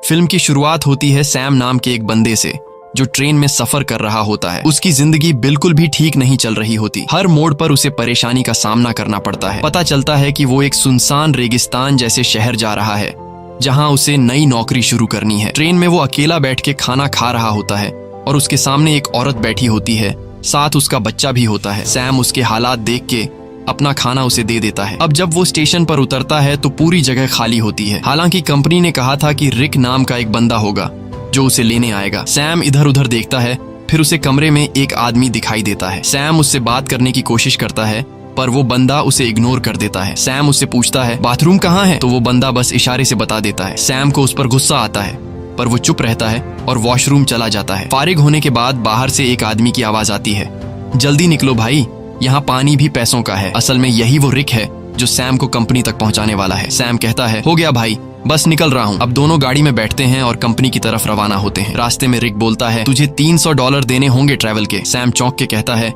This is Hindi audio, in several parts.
फिल्म की शुरुआत होती है सैम नाम के एक बंदे से जो ट्रेन में सफर कर रहा होता है। उसकी जिंदगी बिल्कुल भी ठीक नहीं चल रही होती। हर मोड़ पर उसे परेशानी का सामना करना पड़ता है। पता चलता है कि वो एक सुनसान रेगिस्तान जैसे शहर जा रहा है जहां उसे नई नौकरी शुरू करनी है। ट्रेन में वो अकेला बैठ के खाना खा रहा होता है और उसके सामने एक औरत बैठी होती है, साथ उसका बच्चा भी होता है। सैम उसके हालात देख के अपना खाना उसे दे देता है। अब जब वो स्टेशन पर उतरता है तो पूरी जगह खाली होती है। हालांकि कंपनी ने कहा था कि रिक नाम का एक बंदा होगा जो उसे लेने आएगा। सैम इधर उधर देखता है, फिर उसे कमरे में एक आदमी दिखाई देता है। सैम उससे बात करने की कोशिश करता है पर वो बंदा उसे इग्नोर कर देता है। सैम उससे पूछता है बाथरूम कहाँ है, तो वो बंदा बस इशारे से बता देता है। सैम को उस पर गुस्सा आता है पर वो चुप रहता है और वॉशरूम चला जाता है। फारिग होने के बाद बाहर से एक आदमी की आवाज आती है, जल्दी निकलो भाई, यहाँ पानी भी पैसों का है। असल में यही वो रिक है जो सैम को कंपनी तक पहुँचाने वाला है। सैम कहता है हो गया भाई, बस निकल रहा हूँ। अब दोनों गाड़ी में बैठते हैं और कंपनी की तरफ रवाना होते हैं। रास्ते में रिक बोलता है तुझे $300 देने होंगे ट्रैवल के। सैम चौंक के कहता है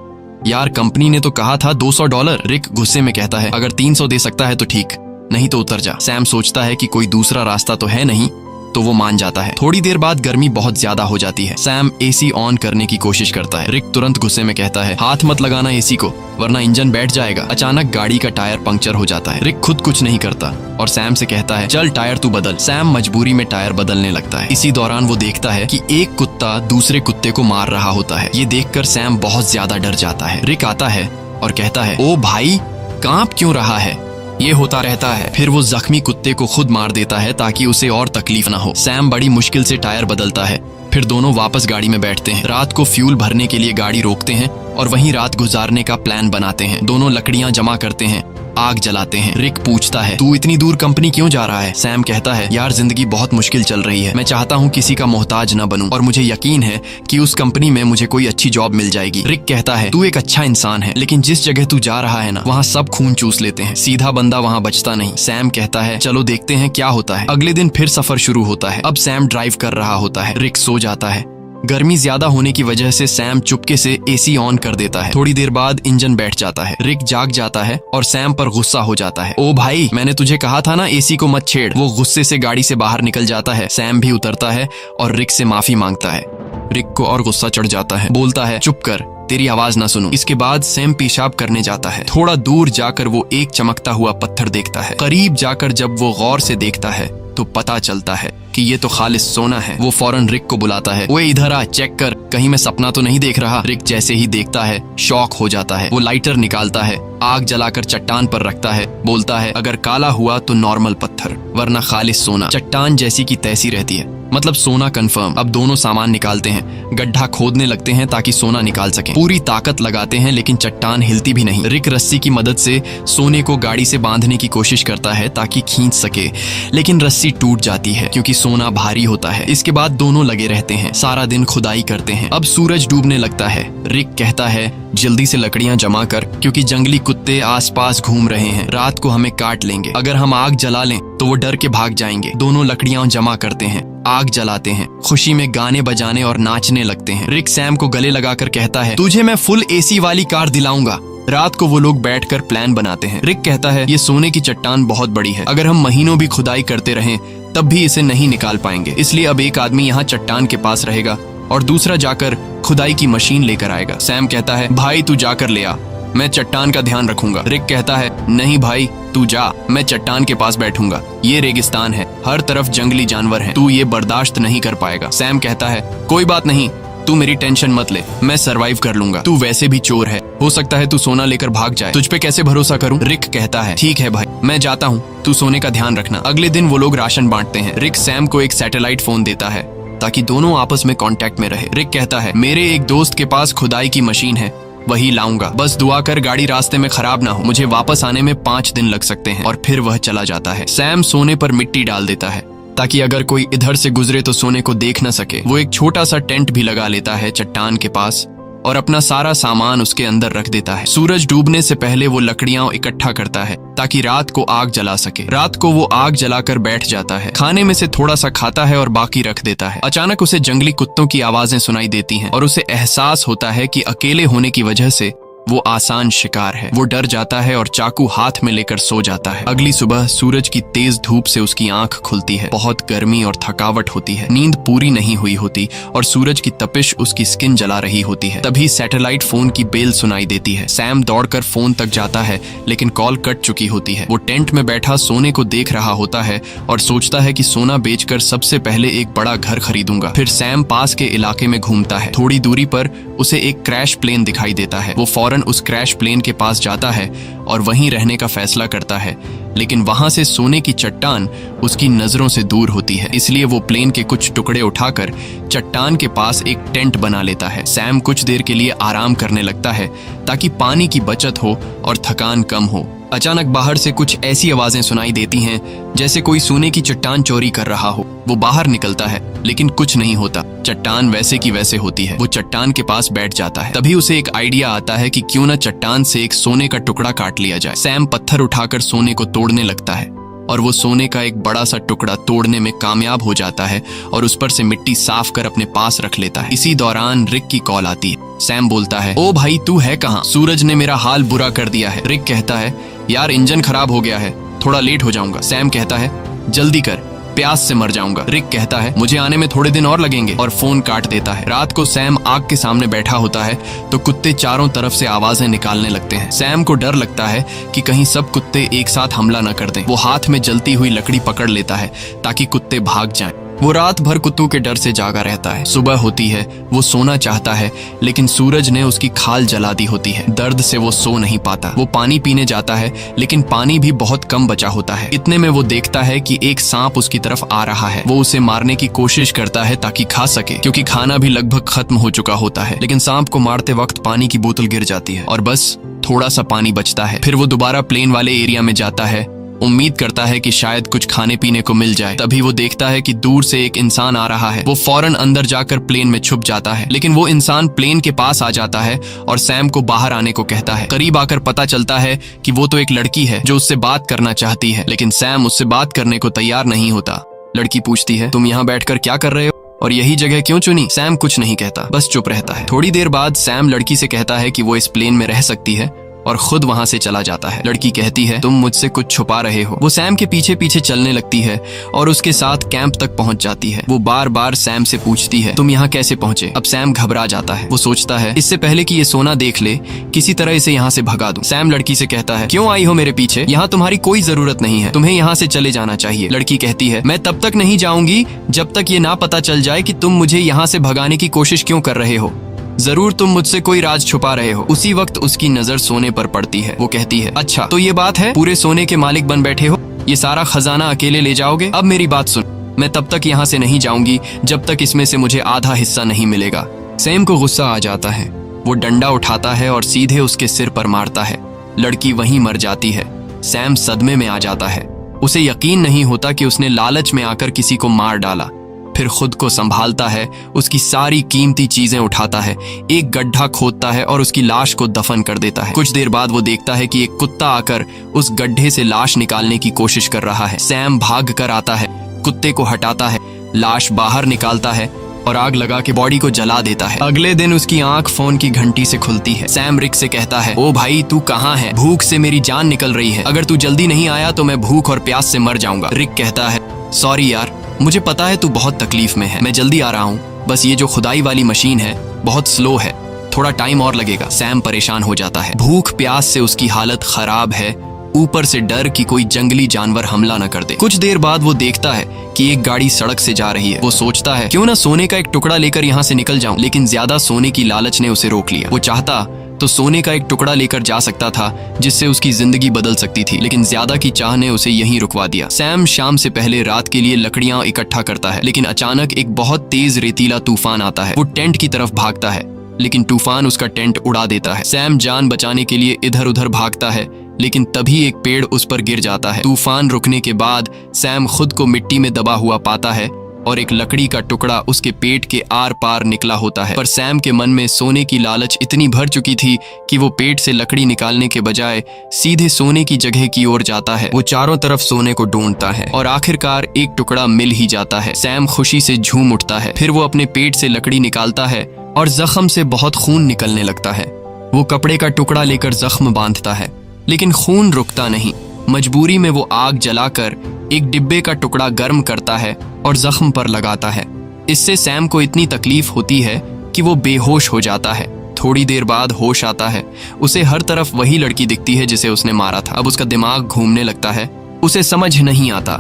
यार कंपनी ने तो कहा था $200। रिक गुस्से में कहता है अगर 300 दे सकता है तो ठीक, नहीं तो उतर जा। सैम सोचता है कि कोई दूसरा रास्ता तो है नहीं, तो वो मान जाता है। थोड़ी देर बाद गर्मी बहुत ज्यादा हो जाती है। सैम एसी ऑन करने की कोशिश करता है। रिक तुरंत गुस्से में कहता है हाथ मत लगाना एसी को वरना इंजन बैठ जाएगा। अचानक गाड़ी का टायर पंक्चर हो जाता है। रिक खुद कुछ नहीं करता और सैम से कहता है चल टायर तू बदल। सैम मजबूरी में टायर बदलने लगता है। इसी दौरान वो देखता है कि एक कुत्ता दूसरे कुत्ते को मार रहा होता है। ये देखकर सैम बहुत ज्यादा डर जाता है। रिक आता है और कहता है ओ भाई कांप क्यों रहा है, ये होता रहता है। फिर वो जख्मी कुत्ते को खुद मार देता है ताकि उसे और तकलीफ ना हो। सैम बड़ी मुश्किल से टायर बदलता है। फिर दोनों वापस गाड़ी में बैठते हैं। रात को फ्यूल भरने के लिए गाड़ी रोकते हैं और वहीं रात गुजारने का प्लान बनाते हैं। दोनों लकड़ियां जमा करते हैं, आग जलाते हैं। रिक पूछता है तू इतनी दूर कंपनी क्यों जा रहा है। सैम कहता है यार जिंदगी बहुत मुश्किल चल रही है, मैं चाहता हूँ किसी का मोहताज न बनूं और मुझे यकीन है कि उस कंपनी में मुझे कोई अच्छी जॉब मिल जाएगी। रिक कहता है तू एक अच्छा इंसान है लेकिन जिस जगह तू जा रहा है ना वहाँ सब खून चूस लेते हैं, सीधा बंदा वहाँ बचता नहीं। सैम कहता है चलो देखते हैं क्या होता है। अगले दिन फिर सफर शुरू होता है। अब सैम ड्राइव कर रहा होता है। रिक सो जाता है। गर्मी ज्यादा होने की वजह से सैम चुपके से एसी ऑन कर देता है। थोड़ी देर बाद इंजन बैठ जाता है। रिक जाग जाता है और सैम पर गुस्सा हो जाता है, ओ भाई मैंने तुझे कहा था ना एसी को मत छेड़। वो गुस्से से गाड़ी से बाहर निकल जाता है। सैम भी उतरता है और रिक से माफी मांगता है। रिक को और गुस्सा चढ़ जाता है, बोलता है चुप कर, तेरी आवाज ना सुनूं। इसके बाद सैम पेशाब करने जाता है। थोड़ा दूर जाकर वो एक चमकता हुआ पत्थर देखता है। करीब जाकर जब वो गौर से देखता है तो पता चलता है कि ये तो खालिस सोना है। वो फौरन रिक को बुलाता है, ओए इधर आ, चेक कर, कहीं मैं सपना तो नहीं देख रहा। रिक जैसे ही देखता है शॉक हो जाता है। वो लाइटर निकालता है, आग जलाकर चट्टान पर रखता है, बोलता है अगर काला हुआ तो नॉर्मल पत्थर वरना खालिस सोना। चट्टान जैसी की तैसी रहती है, मतलब सोना कंफर्म। अब दोनों सामान निकालते हैं, गड्ढा खोदने लगते हैं ताकि सोना निकाल सकें। पूरी ताकत लगाते हैं लेकिन चट्टान हिलती भी नहीं। रिक रस्सी की मदद से सोने को गाड़ी से बांधने की कोशिश करता है ताकि खींच सके, लेकिन रस्सी टूट जाती है क्योंकि सोना भारी होता है। इसके बाद दोनों लगे रहते हैं, सारा दिन खुदाई करते हैं। अब सूरज डूबने लगता है। रिक कहता है जल्दी से लकड़ियां जमा कर क्योंकि जंगली कुत्ते आसपास घूम रहे हैं, रात को हमें काट लेंगे। अगर हम आग जला लें तो वो डर के भाग जाएंगे। दोनों लकड़ियां जमा करते हैं, आग जलाते हैं, खुशी में गाने बजाने और नाचने लगते हैं। रिक सैम को गले लगाकर कहता है तुझे मैं फुल एसी वाली कार दिलाऊंगा। रात को वो लोग बैठकर प्लान बनाते हैं। रिक कहता है ये सोने की चट्टान बहुत बड़ी है, अगर हम महीनों भी खुदाई करते रहें तब भी इसे नहीं निकाल पाएंगे, इसलिए अब एक आदमी यहाँ चट्टान के पास रहेगा और दूसरा जाकर खुदाई की मशीन लेकर आएगा। सैम कहता है भाई तू जाकर ले आ, मैं चट्टान का ध्यान रखूंगा। रिक कहता है नहीं भाई तू जा, मैं चट्टान के पास बैठूंगा, ये रेगिस्तान है, हर तरफ जंगली जानवर हैं, तू ये बर्दाश्त नहीं कर पाएगा। सैम कहता है कोई बात नहीं, तू मेरी टेंशन मत ले, मैं सरवाइव कर लूंगा, तू वैसे भी चोर है, हो सकता है तू सोना लेकर भाग जाए, तुझ पे कैसे भरोसा करूं। रिक कहता है ठीक है भाई मैं जाता हूँ, तू सोने का ध्यान रखना। अगले दिन वो लोग राशन बांटते हैं। रिक सैम को एक सैटेलाइट फोन देता है ताकि दोनों आपस में कांटेक्ट में रहे। रिक कहता है मेरे एक दोस्त के पास खुदाई की मशीन है, वही लाऊंगा, बस दुआ कर गाड़ी रास्ते में खराब ना हो, मुझे वापस आने में 5 दिन लग सकते हैं। और फिर वह चला जाता है। सैम सोने पर मिट्टी डाल देता है ताकि अगर कोई इधर से गुजरे तो सोने को देख न सके। वो एक छोटा सा टेंट भी लगा लेता है चट्टान के पास और अपना सारा सामान उसके अंदर रख देता है। सूरज डूबने से पहले वो लकड़ियां इकट्ठा करता है ताकि रात को आग जला सके। रात को वो आग जलाकर बैठ जाता है, खाने में से थोड़ा सा खाता है और बाकी रख देता है। अचानक उसे जंगली कुत्तों की आवाजें सुनाई देती हैं और उसे एहसास होता है कि अकेले होने की वजह से वो आसान शिकार है। वो डर जाता है और चाकू हाथ में लेकर सो जाता है। अगली सुबह सूरज की तेज धूप से उसकी आंख खुलती है। बहुत गर्मी और थकावट होती है। नींद पूरी नहीं हुई होती और सूरज की तपिश उसकी स्किन जला रही होती है। तभी सैटेलाइट फोन की बेल सुनाई देती है। सैम दौड़कर फोन तक जाता है लेकिन कॉल कट चुकी होती है। वो टेंट में बैठा सोने को देख रहा होता है और सोचता है कि सोना बेचकर सबसे पहले एक बड़ा घर खरीदूंगा। फिर सैम पास के इलाके में घूमता है। थोड़ी दूरी पर उसे एक क्रैश प्लेन दिखाई देता है। वो फौरन उस क्रैश प्लेन के पास जाता है और वहीं रहने का फैसला करता है, लेकिन वहां से सोने की चट्टान उसकी नजरों से दूर होती है। इसलिए वो प्लेन के कुछ टुकड़े उठाकर चट्टान के पास एक टेंट बना लेता है। सैम कुछ देर के लिए आराम करने लगता है ताकि पानी की बचत हो और थकान कम हो। अचानक बाहर से कुछ ऐसी आवाजें सुनाई देती हैं जैसे कोई सोने की चट्टान चोरी कर रहा हो। वो बाहर निकलता है लेकिन कुछ नहीं होता। चट्टान वैसे की वैसे होती है। वो चट्टान के पास बैठ जाता है। तभी उसे एक आइडिया आता है कि क्यों न चट्टान से एक सोने का टुकड़ा काट लिया जाए। सैम पत्थर उठाकर सोने को तोड़ने लगता है और वो सोने का एक बड़ा सा टुकड़ा तोड़ने में कामयाब हो जाता है और उस पर से मिट्टी साफ कर अपने पास रख लेता है। इसी दौरान रिक की कॉल आती है। सैम बोलता है, ओ भाई तू है कहाँ? सूरज ने मेरा हाल बुरा कर दिया है। रिक कहता है, यार इंजन खराब हो गया है, थोड़ा लेट हो जाऊंगा। सैम कहता है, जल्दी कर, प्यास से मर जाऊंगा। रिक कहता है, मुझे आने में थोड़े दिन और लगेंगे, और फोन काट देता है। रात को सैम आग के सामने बैठा होता है तो कुत्ते चारों तरफ से आवाजें निकालने लगते हैं। सैम को डर लगता है कि कहीं सब कुत्ते एक साथ हमला न कर दें। वो हाथ में जलती हुई लकड़ी पकड़ लेता है ताकि कुत्ते भाग जाएं। वो रात भर कुत्तों के डर से जागा रहता है। सुबह होती है, वो सोना चाहता है लेकिन सूरज ने उसकी खाल जला दी होती है। दर्द से वो सो नहीं पाता। वो पानी पीने जाता है लेकिन पानी भी बहुत कम बचा होता है। इतने में वो देखता है कि एक सांप उसकी तरफ आ रहा है। वो उसे मारने की कोशिश करता है ताकि खा सके, क्योंकि खाना भी लगभग खत्म हो चुका होता है। लेकिन सांप को मारते वक्त पानी की बोतल गिर जाती है और बस थोड़ा सा पानी बचता है। फिर वो दोबारा प्लेन वाले एरिया में जाता है, उम्मीद करता है कि शायद कुछ खाने पीने को मिल जाए। तभी वो देखता है कि दूर से एक इंसान आ रहा है। वो फौरन अंदर जाकर प्लेन में छुप जाता है, लेकिन वो इंसान प्लेन के पास आ जाता है और सैम को बाहर आने को कहता है। करीब आकर पता चलता है कि वो तो एक लड़की है जो उससे बात करना चाहती है, लेकिन सैम उससे बात करने को तैयार नहीं होता। लड़की पूछती है, तुम यहाँ बैठकर क्या कर रहे हो और यही जगह क्यों चुनी? सैम कुछ नहीं कहता, बस चुप रहता है। थोड़ी देर बाद सैम लड़की से कहता है कि वो इस प्लेन में रह सकती है और खुद वहां से चला जाता है। लड़की कहती है, तुम मुझसे कुछ छुपा रहे हो। वो सैम के पीछे पीछे चलने लगती है और उसके साथ कैंप तक पहुंच जाती है। वो बार बार सैम से पूछती है, तुम यहाँ कैसे पहुंचे? अब सैम घबरा जाता है। वो सोचता है, इससे पहले कि ये सोना देख ले, किसी तरह इसे यहाँ से भगा दूं। सैम लड़की से कहता है, क्यों आई हो मेरे पीछे? यहाँ तुम्हारी कोई जरूरत नहीं है, तुम्हें यहाँ से चले जाना चाहिए। लड़की कहती है, मैं तब तक नहीं जाऊंगी जब तक ये ना पता चल जाए कि तुम मुझे यहाँ से भगाने की कोशिश क्यों कर रहे हो। जरूर तुम मुझसे कोई राज छुपा रहे हो। उसी वक्त उसकी नजर सोने पर पड़ती है। वो कहती है, अच्छा तो ये बात है, पूरे सोने के मालिक बन बैठे हो, ये सारा खजाना अकेले ले जाओगे? अब मेरी बात सुन, मैं तब तक यहाँ से नहीं जाऊंगी जब तक इसमें से मुझे आधा हिस्सा नहीं मिलेगा। सैम को गुस्सा आ जाता है। वो डंडा उठाता है और सीधे उसके सिर पर मारता है। लड़की वहीं मर जाती है। सैम सदमे में आ जाता है। उसे यकीन नहीं होता कि उसने लालच में आकर किसी को मार डाला। फिर खुद को संभालता है, उसकी सारी कीमती चीजें उठाता है, एक गड्ढा खोदता है और उसकी लाश को दफन कर देता है। कुछ देर बाद वो देखता है कि एक कुत्ता आकर उस गड्ढे से लाश निकालने की कोशिश कर रहा है। सैम भाग कर आता है, कुत्ते को हटाता है, लाश बाहर निकालता है और आग लगा के बॉडी को जला देता है। अगले दिन उसकी आंख फोन की घंटी से खुलती है। सैम रिक से कहता है, ओ भाई तू कहाँ है? भूख से मेरी जान निकल रही है, अगर तू जल्दी नहीं आया तो मैं भूख और प्यास से मर जाऊंगा। रिक कहता है, सॉरी यार, मुझे पता है तू बहुत तकलीफ में है, मैं जल्दी आ रहा हूँ, बस ये जो खुदाई वाली मशीन है बहुत स्लो है, थोड़ा टाइम और लगेगा। सैम परेशान हो जाता है। भूख प्यास से उसकी हालत खराब है, ऊपर से डर कि कोई जंगली जानवर हमला न कर दे। कुछ देर बाद वो देखता है कि एक गाड़ी सड़क से जा रही है। वो सोचता है, क्यों ना सोने का एक टुकड़ा लेकर यहाँ से निकल जाऊं, लेकिन ज्यादा सोने की लालच ने उसे रोक लिया। वो चाहता तो सोने का एक टुकड़ा लेकर जा सकता था जिससे उसकी जिंदगी बदल सकती थी, लेकिन ज्यादा की चाह ने उसे यहीं रुकवा दिया। सैम शाम से पहले रात के लिए लकड़ियां इकट्ठा करता है, लेकिन अचानक एक बहुत तेज रेतीला तूफान आता है। वो टेंट की तरफ भागता है, लेकिन तूफान उसका टेंट उड़ा देता है। सैम जान बचाने के लिए इधर उधर भागता है, लेकिन तभी एक पेड़ उस पर गिर जाता है। तूफान रुकने के बाद सैम खुद को मिट्टी में दबा हुआ पाता है और एक लकड़ी का टुकड़ा उसके पेट के आर पार निकला होता है। पर सैम के मन में सोने की लालच इतनी भर चुकी थी कि वो पेट से लकड़ी निकालने के बजाय सीधे सोने की जगह की ओर जाता है। वो चारों तरफ सोने को ढूंढता है और आखिरकार एक टुकड़ा मिल ही जाता है। सैम खुशी से झूम उठता है। फिर वो अपने पेट से लकड़ी निकालता है और जख्म से बहुत खून निकलने लगता है। वो कपड़े का टुकड़ा लेकर जख्म बांधता है, लेकिन खून रुकता नहीं। मजबूरी में वो आग जलाकर एक डिब्बे का टुकड़ा गर्म करता है और जख्म पर लगाता है। इससे सैम को इतनी तकलीफ होती है कि वो बेहोश हो जाता है। थोड़ी देर बाद होश आता है। उसे हर तरफ वही लड़की दिखती है जिसे उसने मारा था। अब उसका दिमाग घूमने लगता है। उसे समझ नहीं आता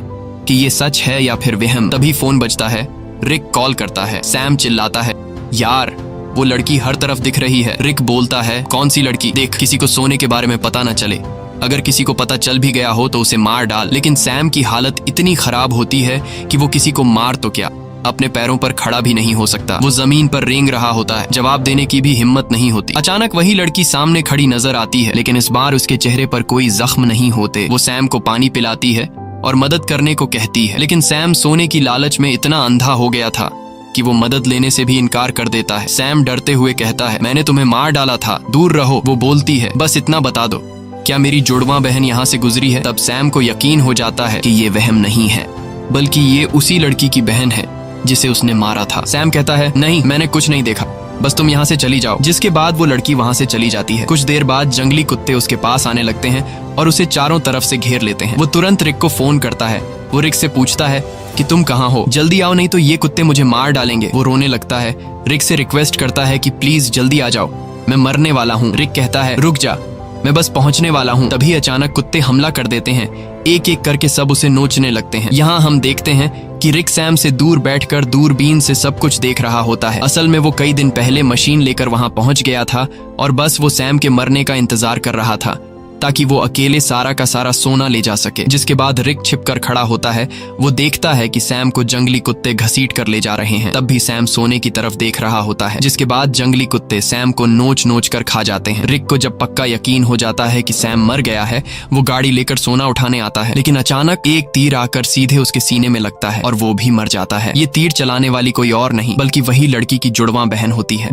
कि ये सच है या फिर वहम। तभी फोन बजता है। रिक कॉल करता है। सैम चिल्लाता है, यार वो लड़की हर तरफ दिख रही है। रिक बोलता है, कौन सी लड़की? देख, किसी को सोने के बारे में पता न चले। अगर किसी को पता चल भी गया हो तो उसे मार डाल। लेकिन सैम की हालत इतनी खराब होती है कि वो किसी को मार तो क्या, अपने पैरों पर खड़ा भी नहीं हो सकता। वो जमीन पर रेंग रहा होता है। जवाब देने की भी हिम्मत नहीं होती। अचानक वही लड़की सामने खड़ी नजर आती है, लेकिन इस बार उसके चेहरे पर कोई जख्म नहीं होते। वो सैम को पानी पिलाती है और मदद करने को कहती है, लेकिन सैम सोने की लालच में इतना अंधा हो गया था कि वो मदद लेने से भी इनकार कर देता है। सैम डरते हुए कहता है, मैंने तुम्हें मार डाला था, दूर रहो। वो बोलती है, बस इतना बता दो, क्या मेरी जुड़वा बहन यहाँ से गुजरी है? तब सैम को यकीन हो जाता है कि ये वहम नहीं है, बल्कि ये उसी लड़की की बहन है जिसे उसने मारा था। सैम कहता है, नहीं, मैंने कुछ नहीं देखा, बस तुम यहाँ से चली जाओ। जिसके बाद वो लड़की वहाँ से चली जाती है। कुछ देर बाद जंगली कुत्ते उसके पास आने लगते हैं और उसे चारों तरफ से घेर लेते हैं। वो तुरंत रिक को फोन करता है। वो रिक से पूछता है कि तुम कहाँ हो, जल्दी आओ नहीं तो ये कुत्ते मुझे मार डालेंगे। वो रोने लगता है। रिक से रिक्वेस्ट करता है कि प्लीज जल्दी आ जाओ, मैं मरने वाला हूँ। रिक कहता है, रुक जा, मैं बस पहुंचने वाला हूँ। तभी अचानक कुत्ते हमला कर देते हैं। एक एक करके सब उसे नोचने लगते हैं। यहाँ हम देखते हैं कि रिक सैम से दूर बैठकर दूरबीन से सब कुछ देख रहा होता है। असल में वो कई दिन पहले मशीन लेकर वहां पहुंच गया था और बस वो सैम के मरने का इंतजार कर रहा था ताकि वो अकेले सारा का सारा सोना ले जा सके। जिसके बाद रिक छिपकर खड़ा होता है। वो देखता है कि सैम को जंगली कुत्ते घसीट कर ले जा रहे हैं। तब भी सैम सोने की तरफ देख रहा होता है। जिसके बाद जंगली कुत्ते सैम को नोच नोच कर खा जाते हैं। रिक को जब पक्का यकीन हो जाता है कि सैम मर गया है, वो गाड़ी लेकर सोना उठाने आता है, लेकिन अचानक एक तीर आकर सीधे उसके सीने में लगता है और वो भी मर जाता है। ये तीर चलाने वाली कोई और नहीं बल्कि वही लड़की की जुड़वा बहन होती है।